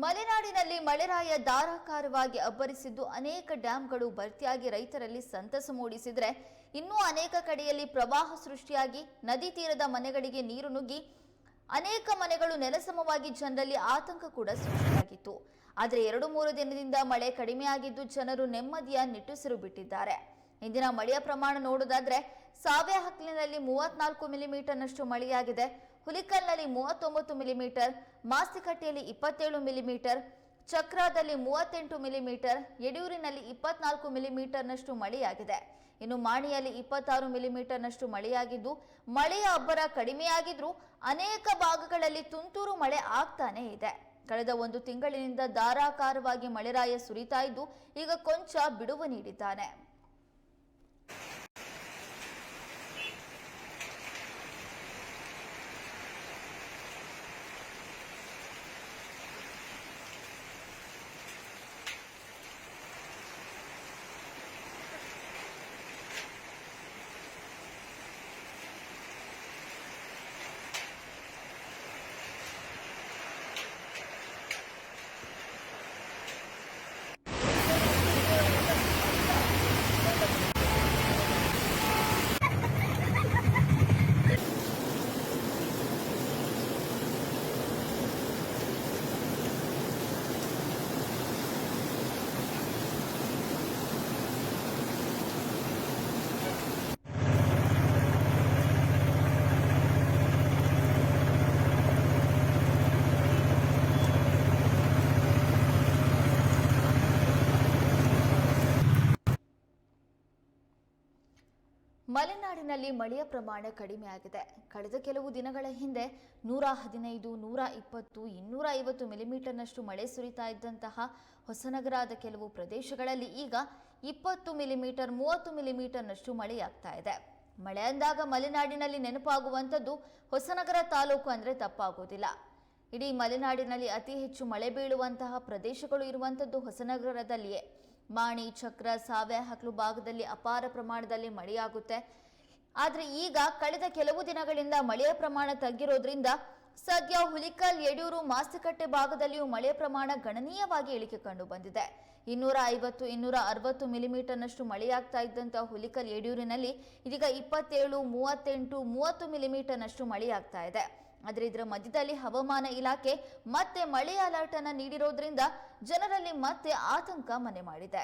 ಮಲೆನಾಡಿನಲ್ಲಿ ಮಳೆರಾಯ ಧಾರಾಕಾರವಾಗಿ ಅಬ್ಬರಿಸಿದ್ದು ಅನೇಕ ಡ್ಯಾಂಗಳು ಭರ್ತಿಯಾಗಿ ರೈತರಲ್ಲಿ ಸಂತಸ ಮೂಡಿಸಿದರೆ ಇನ್ನೂ ಅನೇಕ ಕಡೆಯಲ್ಲಿ ಪ್ರವಾಹ ಸೃಷ್ಟಿಯಾಗಿ ನದಿ ತೀರದ ಮನೆಗಳಿಗೆ ನೀರು ನುಗ್ಗಿ ಅನೇಕ ಮನೆಗಳು ನೆಲಸಮವಾಗಿ ಜನರಲ್ಲಿ ಆತಂಕ ಕೂಡ ಸೃಷ್ಟಿಯಾಗಿತ್ತು. ಆದರೆ 2-3 ದಿನದಿಂದ ಮಳೆ ಕಡಿಮೆಯಾಗಿದ್ದು ಜನರು ನೆಮ್ಮದಿಯ ನಿಟ್ಟುಸಿರು ಬಿಟ್ಟಿದ್ದಾರೆ. ಇಂದಿನ ಮಳೆಯ ಪ್ರಮಾಣ ನೋಡೋದಾದ್ರೆ ಸಾವೆಹಕ್ಲಿನಲ್ಲಿ 34 ಮಿಲಿಮೀಟರ್ನಷ್ಟು ಮಳೆಯಾಗಿದೆ. ಹುಲಿಕಲ್ನಲ್ಲಿ 39 ಮಿಲಿಮೀಟರ್, ಮಾಸ್ತಿಕಟ್ಟೆಯಲ್ಲಿ 27 ಮಿಲಿಮೀಟರ್, ಚಕ್ರಾದಲ್ಲಿ 38 ಮಿಲಿಮೀಟರ್, ಯಡಿಯೂರಿನಲ್ಲಿ 24 ಮಿಲಿಮೀಟರ್ನಷ್ಟು ಮಳೆಯಾಗಿದೆ. ಇನ್ನು ಮಾಣಿಯಲ್ಲಿ 26 ಮಿಲಿಮೀಟರ್ನಷ್ಟು ಮಳೆಯಾಗಿದ್ದು ಮಳೆಯ ಅಬ್ಬರ ಕಡಿಮೆಯಾಗಿದ್ರೂ ಅನೇಕ ಭಾಗಗಳಲ್ಲಿ ತುಂತುರು ಮಳೆ ಆಗ್ತಾನೆ ಇದೆ. ಕಳೆದ 1 ತಿಂಗಳಿನಿಂದ ಧಾರಾಕಾರವಾಗಿ ಮಳೆರಾಯ ಸುರಿತಾ ಇದ್ದು ಈಗ ಕೊಂಚ ಬಿಡುವು ನೀಡಿದ್ದಾನೆ. ಮಲೆನಾಡಿನಲ್ಲಿ ಮಳೆಯ ಪ್ರಮಾಣ ಕಡಿಮೆಯಾಗಿದೆ. ಕಳೆದ ಕೆಲವು ದಿನಗಳ ಹಿಂದೆ 115, 120, 250 ಮಿಲಿಮೀಟರ್ನಷ್ಟು ಮಳೆ ಸುರಿತಾ ಇದ್ದಂತಹ ಹೊಸನಗರದ ಕೆಲವು ಪ್ರದೇಶಗಳಲ್ಲಿ ಈಗ 20 ಮಿಲಿಮೀಟರ್, 30 ಮಿಲಿಮೀಟರ್ನಷ್ಟು ಮಳೆಯಾಗ್ತಾ ಇದೆ. ಮಳೆ ಅಂದಾಗ ಮಲೆನಾಡಿನಲ್ಲಿ ನೆನಪಾಗುವಂಥದ್ದು ಹೊಸನಗರ ತಾಲೂಕು ಅಂದರೆ ತಪ್ಪಾಗೋದಿಲ್ಲ. ಇಡೀ ಮಲೆನಾಡಿನಲ್ಲಿ ಅತಿ ಹೆಚ್ಚು ಮಳೆ ಬೀಳುವಂತಹ ಪ್ರದೇಶಗಳು ಇರುವಂಥದ್ದು ಹೊಸನಗರದಲ್ಲಿಯೇ. ಮಾಣಿ, ಚಕ್ರ, ಸಾವೆಹಕ್ಲು ಭಾಗದಲ್ಲಿ ಅಪಾರ ಪ್ರಮಾಣದಲ್ಲಿ ಮಳೆಯಾಗುತ್ತೆ. ಆದರೆ ಈಗ ಕಳೆದ ಕೆಲವು ದಿನಗಳಿಂದ ಮಳೆಯ ಪ್ರಮಾಣ ತಗ್ಗಿರೋದ್ರಿಂದ ಸದ್ಯ ಹುಲಿಕಲ್, ಯಡಿಯೂರು, ಮಾಸ್ತಿಕಟ್ಟೆ ಭಾಗದಲ್ಲಿಯೂ ಮಳೆಯ ಪ್ರಮಾಣ ಗಣನೀಯವಾಗಿ ಇಳಿಕೆ ಕಂಡು ಬಂದಿದೆ. 250, 260 ಮಿಲಿಮೀಟರ್ನಷ್ಟು ಮಳೆಯಾಗ್ತಾ ಇದ್ದಂತಹ ಹುಲಿಕಲ್, ಯಡಿಯೂರಿನಲ್ಲಿ ಇದೀಗ 27, 38, 30 ಮಿಲಿಮೀಟರ್ನಷ್ಟು ಮಳೆಯಾಗ್ತಾ ಇದೆ. ಆದರೆ ಇದರ ಮಧ್ಯದಲ್ಲಿ ಹವಾಮಾನ ಇಲಾಖೆ ಮತ್ತೆ ಮಳೆ ಅಲರ್ಟ್ ಅನ್ನು ನೀಡಿರೋದ್ರಿಂದ ಜನರಲ್ಲಿ ಮತ್ತೆ ಆತಂಕ ಮನೆ ಮಾಡಿದೆ.